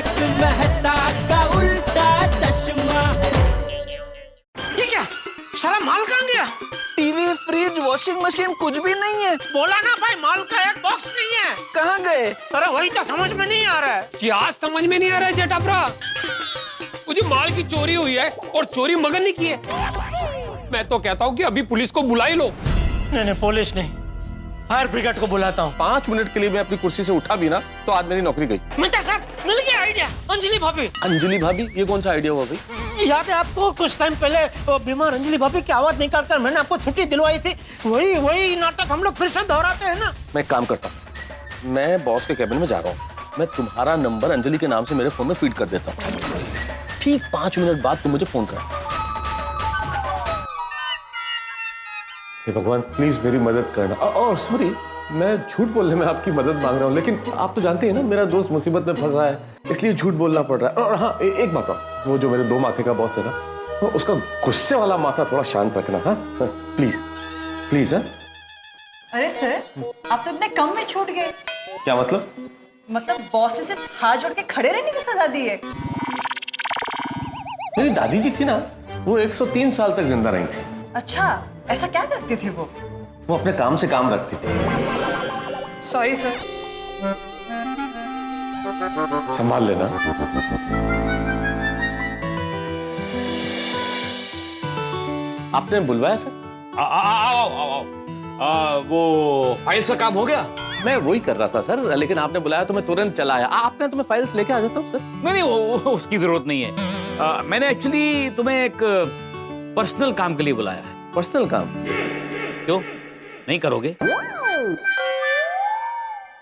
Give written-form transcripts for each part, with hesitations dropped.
तारक मेहता का उल्टा चश्मा। ये क्या सारा माल कहाँ गया? टीवी, फ्रिज, वॉशिंग मशीन कुछ भी नहीं है। बोला ना भाई, माल का एक बॉक्स नहीं है। कहाँ गए? अरे वही तो समझ में नहीं आ रहा है। क्या समझ में नहीं आ रहा है जेठाप्रा? मुझे माल की चोरी हुई है और चोरी मगन ने की है। मैं तो कहता हूँ कि अभी पुलिस को बुला ही लो। नहीं, पुलिस नहीं, फायर ब्रिगेड को बुलाता हूँ। 5 मिनट के लिए मैं अपनी कुर्सी से उठा भी ना तो आज मेरी नौकरी गई। मित्र साहब, मिल गया आइडिया। अंजलि भाभी। अंजलि भाभी? ये कौन सा आइडिया हुआ भाई? याद है आपको कुछ टाइम पहले वो बीमार अंजलि भाभी की आवाज निकाल कर मैंने आपको छुट्टी दिलवाई थी? वही नाटक हम लोग फिर से दोहराते हैं ना। मैं एक काम करता हूँ, मैं बॉस के कैबिन में जा रहा हूँ, मैं तुम्हारा नंबर अंजलि के नाम से मेरे फोन में फीड कर देता हूँ। ठीक 5 मिनट बाद तुम मुझे फोन करा। हे भगवान, प्लीज मेरी मदद करना। और सॉरी, मैं झूठ बोलने में आपकी मदद मांग रहा हूँ, लेकिन आप तो जानते हैं ना मेरा दोस्त मुसीबत में फंसा है, इसलिए झूठ बोलना पड़ रहा है। और हाँ, एक बात और, वो जो मेरे 2 माथे का बॉस है ना, तो उसका गुस्से वाला माथा थोड़ा शांत रखना। हाँ प्लीज प्लीज। हाँ अरे सर, आप तो इतने कम में छूट गए। क्या मतलब? मतलब बॉस ने सिर्फ हाथ जोड़ के खड़े रहने की सजा दी है। मेरी दादी जी थी ना, वो 103 साल तक जिंदा रही थी। अच्छा, ऐसा क्या करती थी वो? वो अपने काम से काम रखती थी। Sorry sir. संभाल लेना। आपने बुलवाया सर? आओ। वो फाइल्स का काम हो गया? मैं वही कर रहा था सर, लेकिन आपने बुलाया तो मैं तुरंत चला आया। आपने तो मैं फाइल्स लेके आ जाता हूँ सर। नहीं, वो उसकी जरूरत नहीं है। मैंने एक्चुअली तुम्हें एक पर्सनल काम के लिए बुलाया है। पर्सनल काम? क्यों नहीं करोगे?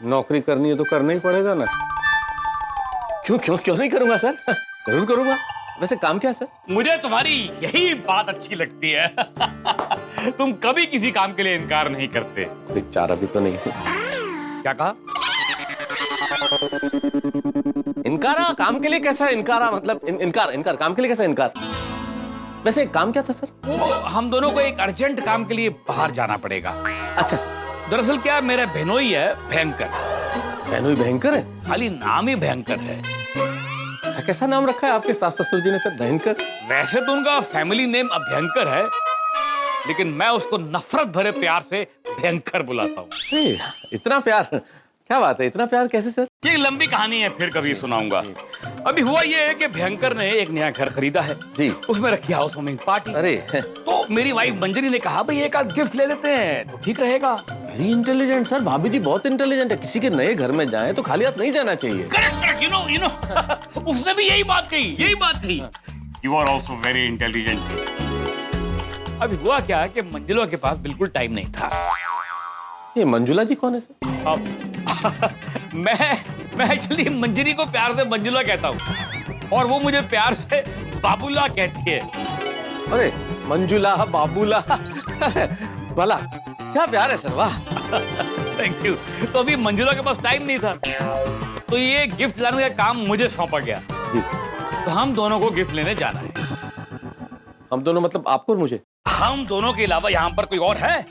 नौकरी करनी है तो करना ही पड़ेगा ना। क्यों क्यों क्यों नहीं करूंगा सर, जरूर करूंगा। वैसे काम क्या है सर? मुझे तुम्हारी यही बात अच्छी लगती है। तुम कभी किसी काम के लिए इनकार नहीं करते। बेचारा भी तो नहीं। क्या कहा? इनकारा? काम के लिए कैसा इनकारा? मतलब इनकार काम के लिए कैसा इनकार? वैसे काम क्या था सर? वो हम दोनों को एक अर्जेंट काम के लिए बाहर जाना पड़ेगा। अच्छा, दरअसल क्या, मेरा बहनोई है भयंकर। बहनोई भयंकर है? खाली नाम ही भयंकर है। ऐसा कैसा नाम रखा है आपके सास ससुर जी ने सर, भयंकर? वैसे तो उनका फैमिली नेम अभयंकर है, लेकिन मैं उसको नफरत भरे प्यार से भयंकर बुलाता हूँ। इतना प्यार? क्या बात है, इतना प्यार कैसे सर? ये लंबी कहानी है, फिर कभी सुनाऊंगा। अभी हुआ ये है कि भयंकर ने एक नया घर खरीदा है जी। उसमें रखी हाउस वार्मिंग पार्टी। अरे तो मेरी वाइफ मंजरी ने कहा भाई एक आध गिफ्ट ले लेते हैं तो ठीक रहेगा। वेरी इंटेलिजेंट सर, भाभी जी बहुत इंटेलिजेंट है। किसी के नए घर में जाए तो खाली हाथ नहीं जाना चाहिए। करेक्ट, यू नो उसने भी यही बात कही। You are also very intelligent. अभी हुआ क्या कि मंजुला के पास बिल्कुल टाइम नहीं था। ये मंजुला जी कौन है सर? अब मैं एक्चुअली मंजरी को प्यार से मंजुला कहता हूँ और वो मुझे प्यार से बाबूला कहती है। अरे मंजुला, बाबूला, भला क्या प्यार है सर, वाह। Thank you. तो अभी मंजुला के पास टाइम नहीं था, तो ये गिफ्ट लाने का काम मुझे सौंपा गया। जी। तो हम दोनों को गिफ्ट लेने जाना है। हम दोनों मतलब आपको और मुझे? हम दोनों के अलावा यहाँ पर कोई और है?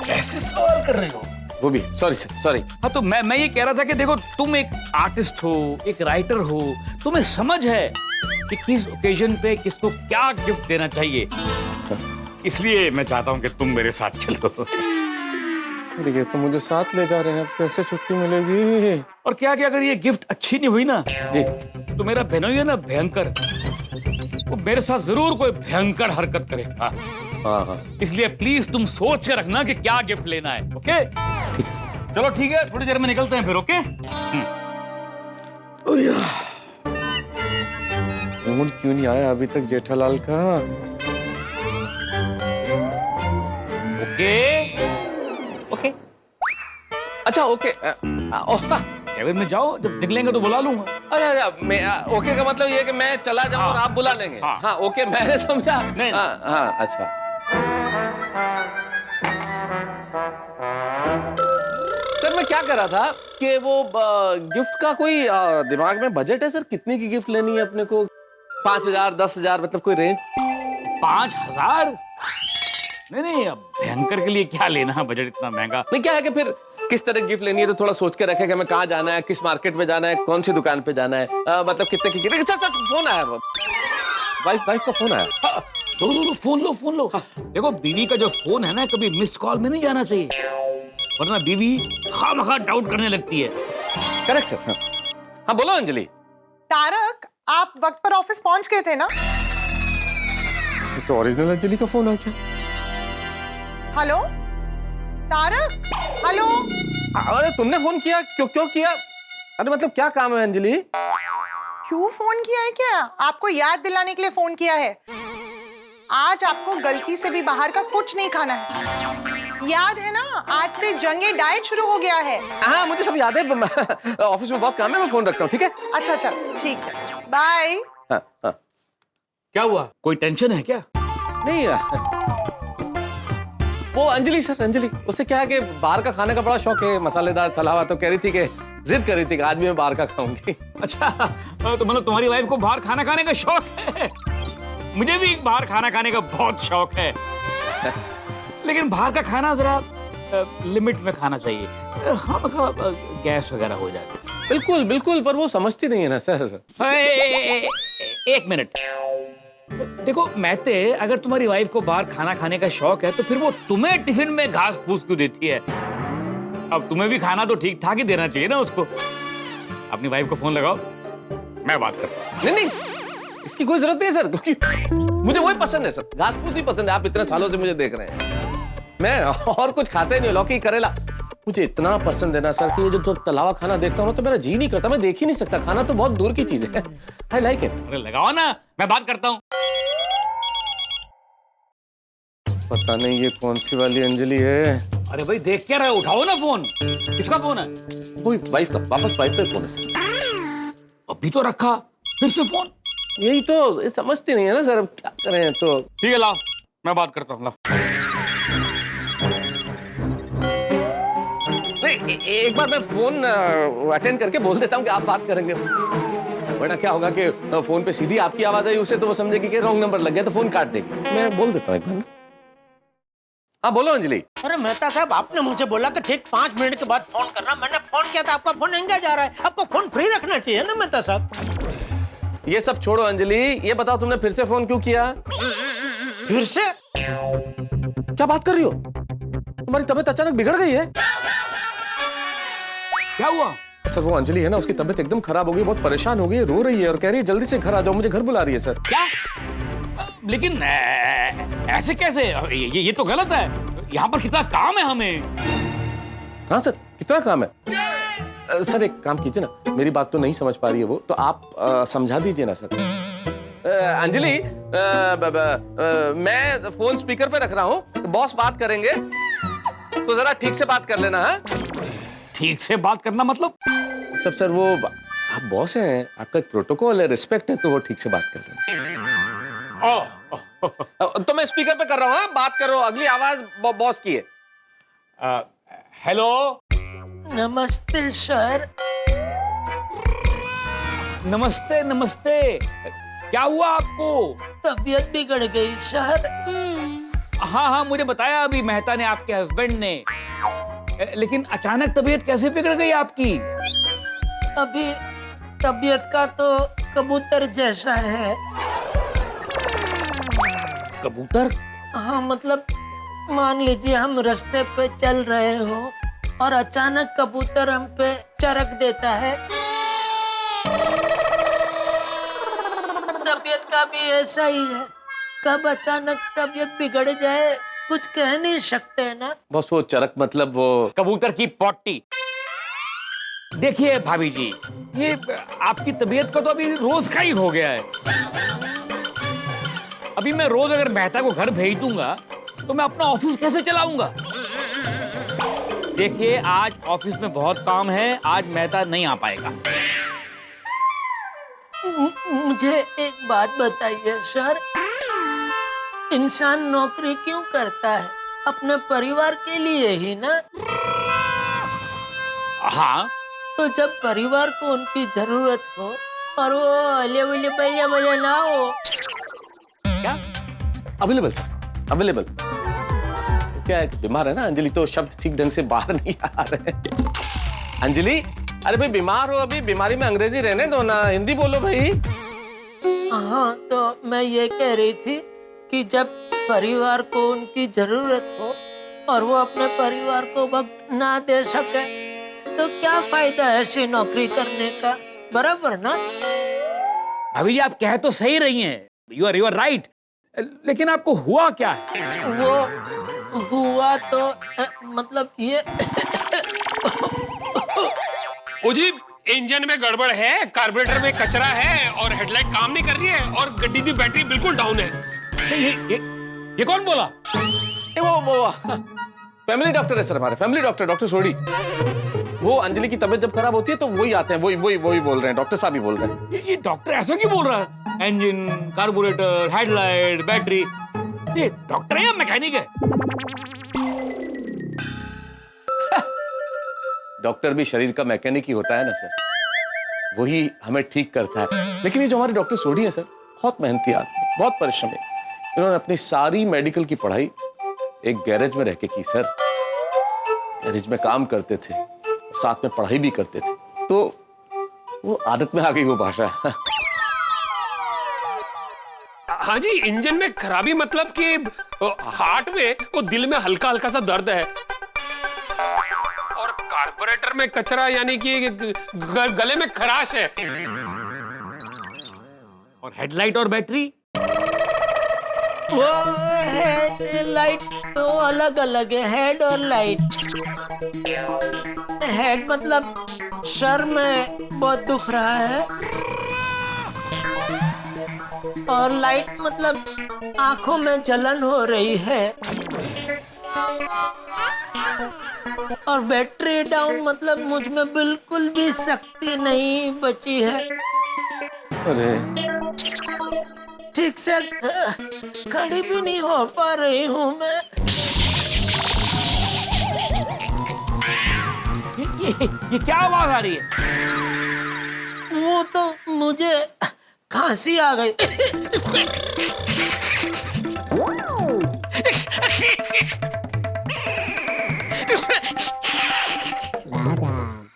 कैसे सवाल कर रहे हो? वो भी सॉरी सर, सॉरी। हाँ, तो मैं ये कह रहा था कि देखो तुम एक आर्टिस्ट हो, एक राइटर हो, तुम्हें समझ है कि किस ओकेजन पे किसको क्या गिफ्ट देना चाहिए। इसलिए मैं चाहता हूँ कि तुम मेरे साथ चलो। अरे ये तो मुझे साथ ले जा रहे हैं, अब कैसे छुट्टी मिलेगी? और क्या कि अगर ये गिफ्ट अच्छी नहीं हुई ना जी, तो मेरा बहनोई है ना भयंकर, वो मेरे साथ जरूर कोई भयंकर हरकत करेगा। हाँ। इसलिए प्लीज तुम सोच के रखना कि क्या गिफ्ट लेना है। ओके? ठीक है। चलो ठीक है, थोड़ी देर में निकलते हैं फिर। ओके? फोन क्यों नहीं आया अभी तक जेठालाल का? ओके। अच्छा ओके। केबिन में जाओ, जब निकलेंगे तो बुला लूंगा। अरे मैं ओके का मतलब ये है कि मैं चला जाऊं और आप बुला लेंगे? हाँ ओके, मैंने समझा। नहीं। हाँ अच्छा। सर मैं क्या कर रहा था कि वो गिफ्ट का कोई दिमाग में बजट है सर? कितने की गिफ्ट लेनी है अपने को? 5,000, 10,000, मतलब कोई रेंज? 5,000? नहीं, अब भयंकर के लिए क्या लेना है बजट इतना महंगा। नहीं क्या है कि फिर किस तरह गिफ्ट लेनी है तो थोड़ा सोच के रखे कि हमें कहाँ जाना है, किस मार्केट में जाना है, कौन सी दुकान पे जाना है, मतलब कितने की फोन आया, वाइफ का फोन आया। लो फोन लो। देखो बीवी का जो फोन है ना, कभी मिस्ड कॉल में नहीं जाना चाहिए, वरना बीवी खामखा डाउट करने लगती है। Correct sir. हाँ बोलो अंजलि। तारक, आप वक्त पर ऑफिस पहुंच गए थे ना? तो ओरिजिनल अंजलि का फोन आ गया। Hello Tarak, hello. अरे तुमने फोन किया? क्यों किया? अरे मतलब क्या काम है अंजलि? क्यों फोन किया है? क्या आपको याद दिलाने के लिए फोन किया है। आज आपको गलती से भी बाहर का कुछ नहीं खाना है, याद है ना? आज से जंगे डाइट शुरू हो गया है। हाँ मुझे सब याद है, ऑफिस में बहुत काम है, मैं फोन रखता हूँ, ठीक है? अच्छा ठीक है, बाय। हाँ। क्या हुआ, कोई टेंशन है क्या? नहीं वो अंजलि सर, अंजलि उससे क्या है कि बाहर का खाने का बड़ा शौक है, मसालेदार तला हुआ, तो कह रही थी कि जिद कर रही थी कि आज भी मैं बाहर का खाऊंगी। अच्छा, तो मतलब तुम्हारी वाइफ को बाहर खाना खाने का शौक है? मुझे भी बाहर खाना खाने का बहुत शौक है, लेकिन बाहर का खाना जरा लिमिट में खाना चाहिए, गैस वगैरह हो जाती है। बिल्कुल बिल्कुल, पर वो समझती नहीं है ना सर। एक मिनट, देखो महते, अगर तुम्हारी वाइफ को बाहर खाना खाने का शौक है तो फिर वो तुम्हें टिफिन में घास फूस क्यों देती है? अब तुम्हें भी खाना तो ठीक ठाक ही देना चाहिए ना उसको। अपनी वाइफ को फोन लगाओ, मैं बात करता हूँ। नहीं, इसकी कोई जरूरत नहीं है सर, क्योंकि मुझे वही पसंद है सर, घास फूस ही पसंद है। आप इतने सालों से मुझे देख रहे हैं, मैं और कुछ खाता ही नहीं, लौकी करेला मुझे इतना पसंद है ना सर कि ये जो तलावा खाना देखता हूँ तो मेरा जी नहीं करता, मैं देख ही नहीं सकता। खाना तो बहुत दूर की चीज है। I like it. अरे लगाओ ना, मैं बात करता हूँ। पता नहीं ये कौन सी वाली अंजलि है। अरे भाई देख क्या रहे हो, उठाओ ना फोन। किसका फोन है? वही वाइफ का, वापस वाइफ का फोन है सर। अभी तो रखा, फिर से फोन। यही तो, ये समझती नहीं है ना सर, अब क्या करें। तो ठीक है, लाओ मैं बात करता हूँ। एक बार मैं फोन अटेंड करके बोल देता हूँ कि आप बात करेंगे, वरना क्या होगा कि फोन पे सीधी आपकी आवाज आई उसे, तो वो समझेगी कि रॉन्ग नंबर लग गया, तो फोन काट देगी। मैं बोल देता हूँ एक बार। हाँ बोलो अंजलि। अरे मेहता साहब, आपने मुझे बोला कि ठीक 5 मिनट के बाद फोन करना, मैंने फोन किया था, आपका फोन एंगेज आ रहा है। आपको फोन फ्री रखना चाहिए ना मेहता साहब। ये सब छोड़ो अंजलि, ये बताओ तुमने फिर से फोन क्यों किया? फिर से? क्या बात कर रही हो? तुम्हारी तबीयत अचानक बिगड़ गई है? क्या हुआ? सर वो अंजलि है ना, उसकी तबीयत एकदम खराब हो गई, बहुत परेशान हो गई है, रो रही है और कह रही है जल्दी से घर आ जाओ, मुझे घर बुला रही है सर। क्या? लेकिन ऐसे कैसे? ये तो गलत है। यहाँ पर कितना काम है हमें। हाँ सर, कितना काम है। सर एक काम कीजिए ना, मेरी बात तो नहीं समझ पा रही है वो, तो आप समझा दीजिए ना सर। अंजलि, मैं फोन स्पीकर पे रख रहा हूँ, बॉस बात करेंगे, तो जरा ठीक से बात कर लेना। है ठीक से बात करना मतलब? तब सर वो, आप बॉस हैं, आपका एक प्रोटोकॉल है, रिस्पेक्ट है, तो वो ठीक से बात कर लेना। तो मैं स्पीकर पे कर रहा हूँ, हाँ बात करो, अगली आवाज बॉस की है। हेलो। नमस्ते सर। नमस्ते नमस्ते, क्या हुआ आपको? तबीयत बिगड़ गई सर। हाँ मुझे बताया अभी मेहता ने, आपके हस्बैंड ने। लेकिन अचानक तबीयत कैसे बिगड़ गई आपकी? अभी तबीयत का तो कबूतर जैसा है। कबूतर? हाँ मतलब मान लीजिए हम रास्ते पे चल रहे हो और अचानक कबूतर हम पे चरक देता है। तबीयत का भी ऐसा ही है, कब अचानक तबीयत बिगड़ जाए कुछ कह नहीं सकते ना। बस वो चरक मतलब वो कबूतर की पोटी। देखिए भाभी जी, ये आपकी तबीयत का तो अभी रोज का ही हो गया है। अभी मैं रोज अगर मेहता को घर भेज दूंगा तो मैं अपना ऑफिस कैसे चलाऊंगा? देखिए आज ऑफिस में बहुत काम है, आज मेहता नहीं आ पाएगा। मुझे एक बात बताइए सर, इंसान नौकरी क्यों करता है? अपने परिवार के लिए ही ना। हाँ, तो जब परिवार को उनकी जरूरत हो और वो अवेलेबल ना हो। क्या? Available sir, available. क्या है, बीमार है ना अंजलि, तो शब्द ठीक ढंग से बाहर नहीं आ रहे। अंजलि, अरे भाई बीमार हो, अभी बीमारी में अंग्रेजी रहने दो ना, हिंदी बोलो भाई। हाँ, तो मैं ये कह रही थी कि जब परिवार को उनकी जरूरत हो और वो अपने परिवार को वक्त ना दे सके तो क्या फायदा है ऐसी नौकरी करने का, बराबर ना? अभी जी आप कह तो सही रही हैं, यू आर राइट, लेकिन आपको हुआ क्या है? वो हुआ तो मतलब ये ओ जी, इंजन में गड़बड़ है, कार्बोरेटर में कचरा है और हेडलाइट काम नहीं कर रही है और गड्डी की बैटरी बिल्कुल डाउन है। ये कौन बोला? वो फैमिली डॉक्टर है सर, हमारे फैमिली डॉक्टर, डॉक्टर सोडी। वो अंजलि की तबीयत जब खराब होती है तो वही आते हैं, वही बोल रहे हैं, डॉक्टर साहब ही बोल रहे हैं। ये डॉक्टर ऐसा क्यों बोल रहा है? इंजन, कार्बोरेटर, हेडलाइट, बैटरी, ये डॉक्टर है या मैकेनिक है? डॉक्टर भी शरीर का मैकेनिक ही होता है ना सर, वही हमें ठीक करता है। लेकिन ये जो हमारे डॉक्टर सोडी है सर, बहुत मेहनती आदमी, बहुत परिश्रमी। इन्होंने अपनी सारी मेडिकल की पढ़ाई एक गैरेज में रह के की सर। गैरेज में काम करते थे, साथ में पढ़ाई भी करते थे, तो वो आदत में आ गई वो भाषा। हाँ जी, इंजन में खराबी मतलब कि हार्ट में वो दिल में हल्का हल्का सा दर्द है, और कार्बोरेटर में कचरा यानी कि गले में खराश है। और हेडलाइट और बैटरी? वो हेडलाइट तो अलग अलग है, हेड और लाइट। हेड मतलब सर में बहुत दुख रहा है, और लाइट मतलब आंखों में जलन हो रही है, और बैटरी डाउन मतलब मुझ में बिल्कुल भी शक्ति नहीं बची है। अरे ठीक से खड़ी भी नहीं हो पा रही हूँ मैं। ये क्या आवाज आ रही है? वो तो मुझे खांसी आ गई।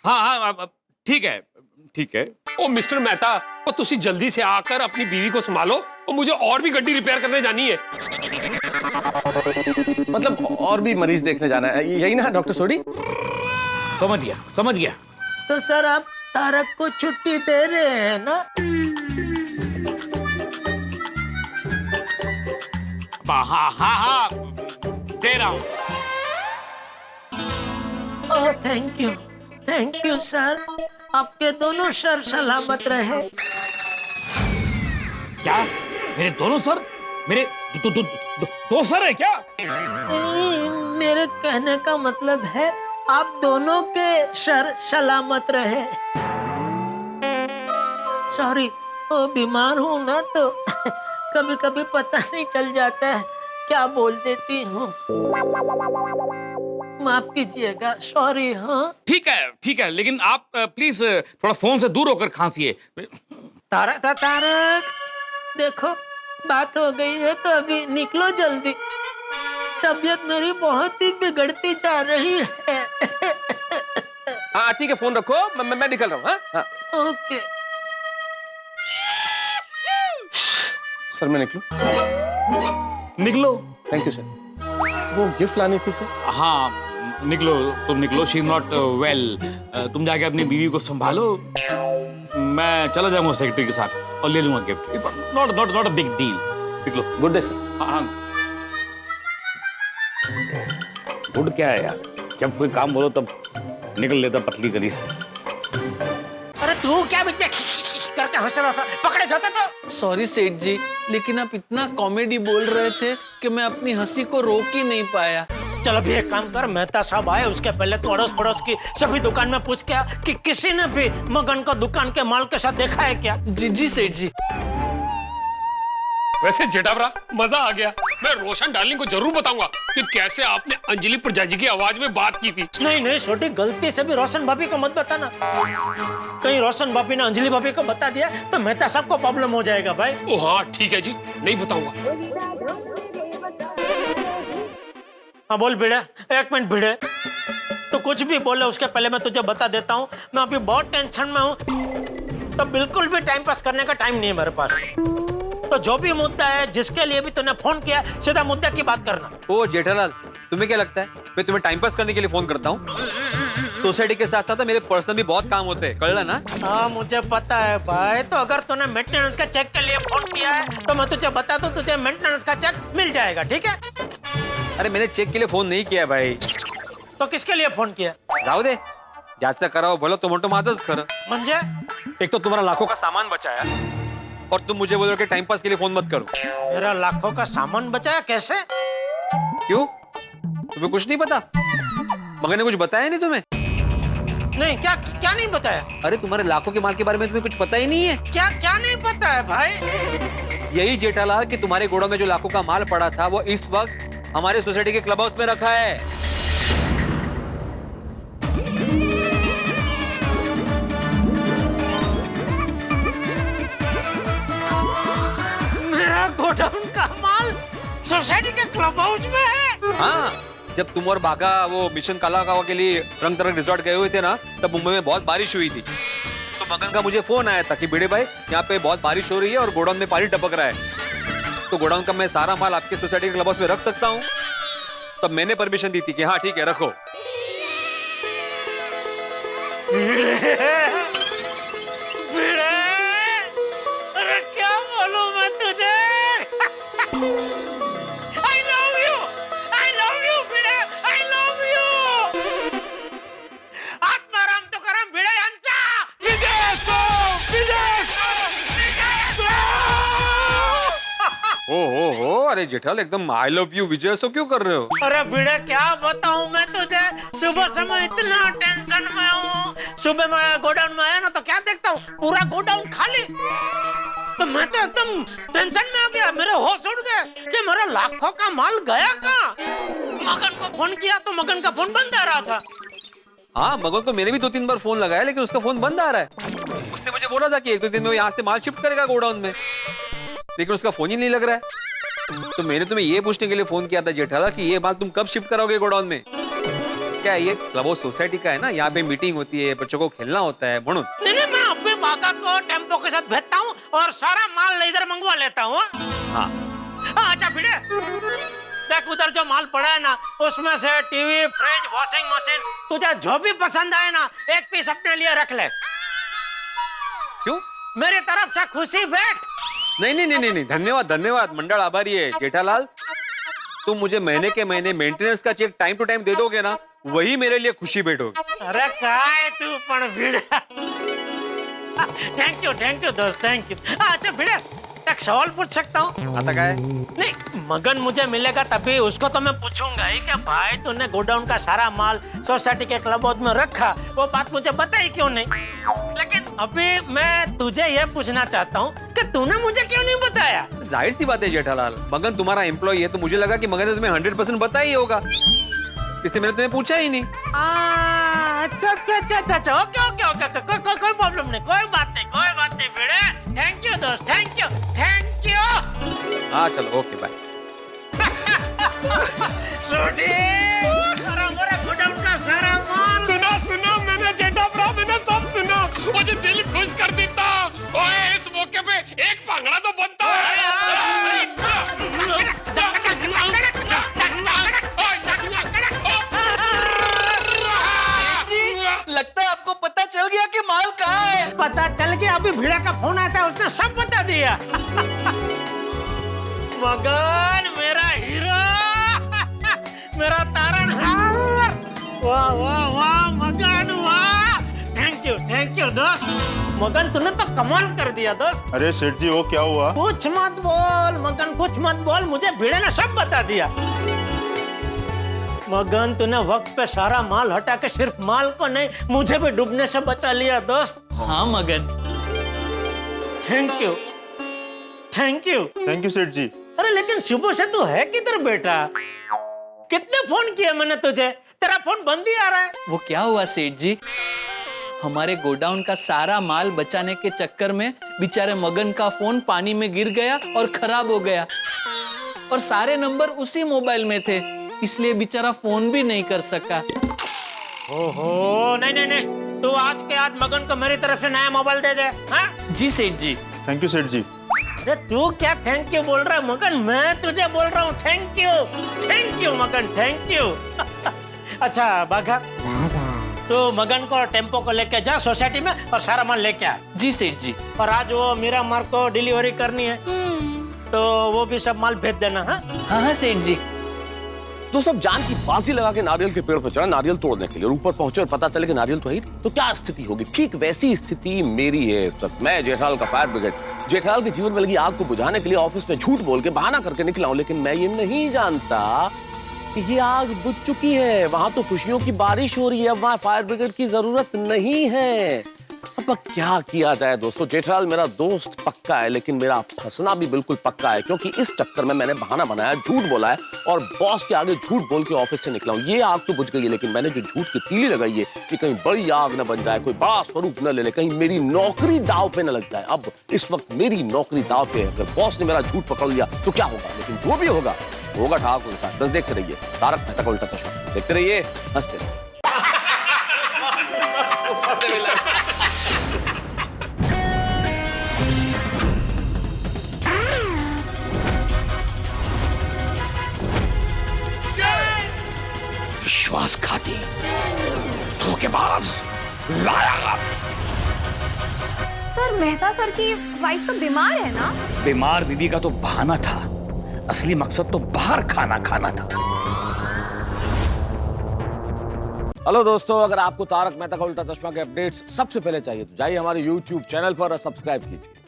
हाँ, ठीक है, ठीक है। ओ मिस्टर मेहता, वो तुसी जल्दी से आकर अपनी बीवी को संभालो, और मुझे और भी गड्डी रिपेयर करने जानी है। मतलब और भी मरीज देखने जाना है, यही ना डॉक्टर सोडी? समझ गया। तो सर आप तारक को छुट्टी दे रहे हैं ना? हाँ, दे रहा हूँ। ओह थैंक यू सर, आपके दोनों सर सलामत रहे। क्या मेरे दोनों सर? मेरे दो सर है क्या? नहीं, मेरे कहने का मतलब है आप दोनों के सर सलामत रहे। सॉरी, वो बीमार हूँ ना, तो कभी कभी पता नहीं चल जाता है, क्या बोल देती हूँ, माफ कीजिएगा, सॉरी। हाँ ठीक है, लेकिन आप प्लीज थोड़ा फोन से दूर होकर खांसिए। तारक, देखो बात हो गई है तो अभी निकलो जल्दी, तबीयत मेरी बहुत ही बिगड़ती जा रही है। हाँ ठीक है, फोन रखो, मैं निकल रहा हूँ। हाँ ओके सर, मैं निकलो। Thank you sir. वो गिफ्ट लानी थी सर। हाँ तुम निकलो, शी इज नॉट वेल। तुम जाके अपनी बीवी को संभालो, मैं चला जाऊंगा सेक्रेटरी के साथ और ले लूंगा gift. Not a big deal. निकलो। Good day sir. हाँ, गुड क्या है यार, जब कोई काम बोलो तब निकल लेता पतली गली से। अरे तू क्या बीच में करके हंस रहा था, पकड़े जाते तो। सॉरी सेठ जी, लेकिन आप इतना कॉमेडी बोल रहे थे कि मैं अपनी हंसी को रोक ही नहीं पाया। चलो भी एक काम कर, मेहता साहब आए उसके पहले तो अड़ोस पड़ोस की सभी दुकान में पूछ के कि किसी ने भी मगन को दुकान के माल के साथ देखा है क्या? जी सेठ जी। वैसे जेठाबरा, मजा आ गया। मैं रोशन डार्लिंग को जरूर बताऊंगा कि कैसे आपने अंजलि प्रजा जी की आवाज में बात की थी। नहीं छोटी, गलती से भी रोशन भाभी को मत बताना। कहीं रोशन भाभी ने अंजलि भाभी को बता दिया तो मेहता साहब को प्रॉब्लम हो जाएगा भाई। ओ हाँ ठीक है जी, नहीं बताऊंगा। हाँ बोल भिड़े, एक मिनट भिड़े, तो कुछ भी बोले उसके पहले मैं तुझे बता देता हूँ, मैं अभी बहुत टेंशन में हूँ, तो बिल्कुल भी टाइम पास करने का टाइम नहीं है मेरे पास। तो जो भी मुद्दा है, जिसके लिए भी तूने फोन किया, सीधा मुद्दे की बात करना। ओ जेठालाल, तुम्हें क्या लगता है मैं तुम्हें टाइम पास करने के लिए फोन करता हूँ? सोसाइटी के साथ साथ मेरे पर्सनल भी बहुत काम होते हैं, कल ना? हाँ मुझे पता है भाई, तो अगर तूने मेंटेनेंस का चेक के लिए फोन किया है तो मैं तुझे बता दूं, तुझे मेंटेनेंस का चेक मिल जाएगा, ठीक है? अरे मैंने चेक के लिए फोन नहीं किया भाई। तो किसके लिए फोन किया? जाओ दे, जायचं करावं भलं तो मोठं माझंच खरं। म्हणजे एक तो तुम्हारा लाखों का सामान बचाया और तुम मुझे बोलो कि टाइम पास के लिए फोन मत करो। मेरा लाखों का सामान बचाया कैसे? क्यों, तुम्हें कुछ नहीं पता? मगर ने कुछ बताया नहीं तुम्हें? नहीं, क्या क्या नहीं बताया? अरे तुम्हारे लाखों के माल के बारे में तुम्हें कुछ पता ही नहीं है? क्या क्या नहीं पता है भाई? यही जेठालाल कि तुम्हारे गोड़ों में जो लाखों का माल पड़ा था वो इस वक्त हमारे सोसाइटी के क्लब हाउस में रखा है। मेरा गोडाउन का माल सोसाइटी के क्लब हाउस में है? हाँ, जब तुम और बागा वो मिशन कालाकावा के लिए रंग तरंग रिजॉर्ट गए हुए थे ना, तब मुंबई में बहुत बारिश हुई थी। तो मगन का मुझे फोन आया था कि भिड़े भाई यहाँ पे बहुत बारिश हो रही है और गोडाउन में पानी टपक रहा है, तो गोडाउन का मैं सारा माल आपके सोसाइटी के क्लब हाउस में रख सकता हूँ? तब मैंने परमिशन दी थी कि हाँ ठीक है रखो। अरे क्या बोलूं मैं तुझे? I love you, Bhide, I love you. Atmaram Tukaram Bhide यांचा विजय असो, विजय असो, विजय असो. ओ, अरे जेठालाल एकदम आई लव यू विजय सो क्यों कर रहे हो? अरे भिड़े क्या बताऊं मैं तुझे, सुबह से मैं इतना टेंशन में हूँ। सुबह मैं गोडाउन में आया ना तो क्या देखता हूँ, पूरा गोडाउन खाली। तो मैं तो एकदम टेंशन में आ गया, मेरे होश उड़ गए कि मेरा लाखों का माल गया कहाँ। मगन को फोन किया तो मगन का फोन बंद आ रहा था। हाँ, मगन को मैंने भी 2-3 बार फोन लगाया लेकिन उसका फोन बंद आ रहा है। उसने मुझे बोला था कि 1-2 दिन में वो यहाँ से माल शिफ्ट करेगा गोडाउन में, लेकिन उसका फोन ही नहीं लग रहा है। तो मैंने तुम्हें ये पूछने के लिए फोन किया था जेठालाल कि ये माल तुम कब शिफ्ट करोगे गोडाउन में? क्या ये क्लब हाउस सोसाइटी का है ना, यहाँ पे मीटिंग होती है, बच्चों को खेलना होता है, म्हणून। नहीं, मैं अभी बाका को टेम्पो के साथ भेजता हूँ और सारा माल इधर मंगवा लेता हूँ। हाँ, अच्छा भिड़े, देख उधर जो माल पड़ा है ना, उसमें से टीवी, फ्रिज, वॉशिंग मशीन, तुझे जो भी पसंद आए ना, एक पीस अपने लिए रख ले। क्यों? मेरी तरफ से खुशी भेंट। नहीं, धन्यवाद, मंडल आभारी है जेठालाल। तुम मुझे महीने के महीने मेंटेनेंस का चेक टाइम टू टाइम दे दोगे ना, वही मेरे लिए खुशी भेंट होगी। अरे काय तू पण भिड़े, थैंक यू दोस्त, थैंक यू। अच्छा भिड़े, एक सवाल पूछ सकता हूँ? आता काय? नहीं, मगन मुझे मिलेगा तभी उसको तो मैं पूछूंगा ही कि भाई तूने गोडाउन का सारा माल सोसाइटी के क्लब हाउस में रखा, वो बात मुझे बताई क्यों नहीं? लेकिन अभी मैं तुझे ये पूछना चाहता हूँ कि तूने मुझे क्यों नहीं बताया? जाहिर सी बात है जेठालाल, मगन तुम्हारा एम्प्लॉय है तो मुझे लगा कि मगन ने तुम्हें 100% बताया ही होगा, इसलिए मैंने तुम्हें पूछा ही नहीं। अच्छा, ओके, कोई प्रॉब्लम नहीं, कोई बात नहीं भिड़े। थैंक यू दोस्त, थैंक यू। हाँ चलो, ओके बाय। छोटी, मेरा गोडाउन का सारा माल। सुना, मैंने जेठा भरा, मैंने सब सुना। मुझे दिल खुश कर देता। ओए, इस मौके पे एक भांगड़ा तो बनता है। लगता है आपको पता चल गया कि माल कहाँ है। पता चल गया, अभी भिड़ा का फोन आया था, उसने सब बता दिया। मगन मेरा हीरो, मेरा तारणहार, वाह मगन, वाह। थैंक यू दोस्त। मगन तूने तो कमाल कर दिया दोस्त। अरे सेठ जी, वो क्या हुआ? कुछ मत बोल मगन, कुछ मत बोल, मुझे भिड़े ने सब बता दिया। मगन तूने वक्त पे सारा माल हटा के सिर्फ माल को नहीं, मुझे भी डूबने से बचा लिया दोस्त। हाँ मगन, थैंक यू सेठ जी। अरे लेकिन सुबह से तू है किधर बेटा? कितने फोन किए मैंने तुझे, तेरा फोन बंद ही आ रहा है। वो क्या हुआ सेठ जी, हमारे गोडाउन का सारा माल बचाने के चक्कर में बेचारे मगन का फोन पानी में गिर गया और खराब हो गया, और सारे नंबर उसी मोबाइल में थे, इसलिए बेचारा फोन भी नहीं कर सका। ओहो, नहीं नहीं नहीं, तू आज के आज मगन को मेरी तरफ से नया मोबाइल दे दे। हाँ? जी सेठ जी। थैंक यू सेठ जी। अरे तू क्या थैंक यू बोल रहा है मगन, मैं तुझे बोल रहा हूँ थैंक यू मगन, थैंक यू। अच्छा बाघा, तो मगन को टेम्पो को लेके जा सोसाइटी में और सारा माल लेके आ। जी सेठ जी। और आज वो मीरा मार को डिलीवरी करनी है, तो वो भी सब माल भेज देना। हाँ हाँ सेठ जी। दोस्तों, जान की बाजी लगा के नारियल के पेड़ पर चढ़ा नारियल तोड़ने के लिए, और ऊपर पहुंचे और पता चले कि नारियल तो है ही, तो क्या स्थिति होगी। ठीक वैसी स्थिति मेरी है इस वक्त। मैं जेठालाल का फायर ब्रिगेड, जेठालाल के जीवन में लगी आग को बुझाने के लिए ऑफिस में झूठ बोल के बहाना करके निकला हूं, लेकिन मैं ये नहीं जानता कि ये आग बुझ चुकी है। वहां तो खुशियों की बारिश हो रही है, वहां फायर ब्रिगेड की जरूरत नहीं है। अब क्या किया जाए दोस्तों, जेठालाल मेरा दोस्त पक्का है, लेकिन मेरा फंसना भी बिल्कुल पक्का है, क्योंकि इस चक्कर में मैंने बहाना बनाया, झूठ बोला है और बॉस के आगे झूठ बोल के ऑफिस से निकला हूं। ये आग तो बुझ गई है, लेकिन मैंने जो झूठ की तीली लगाई है कि कहीं बड़ी आग न बन जाए, कोई बड़ा स्वरूप न ले ले, कहीं मेरी नौकरी दाव पे न लग जाए। अब इस वक्त मेरी नौकरी दाव पे है, अगर बॉस ने मेरा झूठ पकड़ लिया तो क्या होगा, लेकिन जो भी होगा ठाकुर के साथ। बस देखते रहिए तारक मेहता का उल्टा चश्मा, देखते रहिए, हंसते रहिए। विश्वासघाती, धोखेबाज, लाया। सर, मेहता सर की वाइफ तो बीमार है ना? बीमार बीवी का तो बहाना था, असली मकसद तो बाहर खाना खाना था। हेलो दोस्तों, अगर आपको तारक मेहता का उल्टा चश्मा के अपडेट्स सबसे पहले चाहिए तो जाइए हमारे YouTube चैनल पर और सब्सक्राइब कीजिए।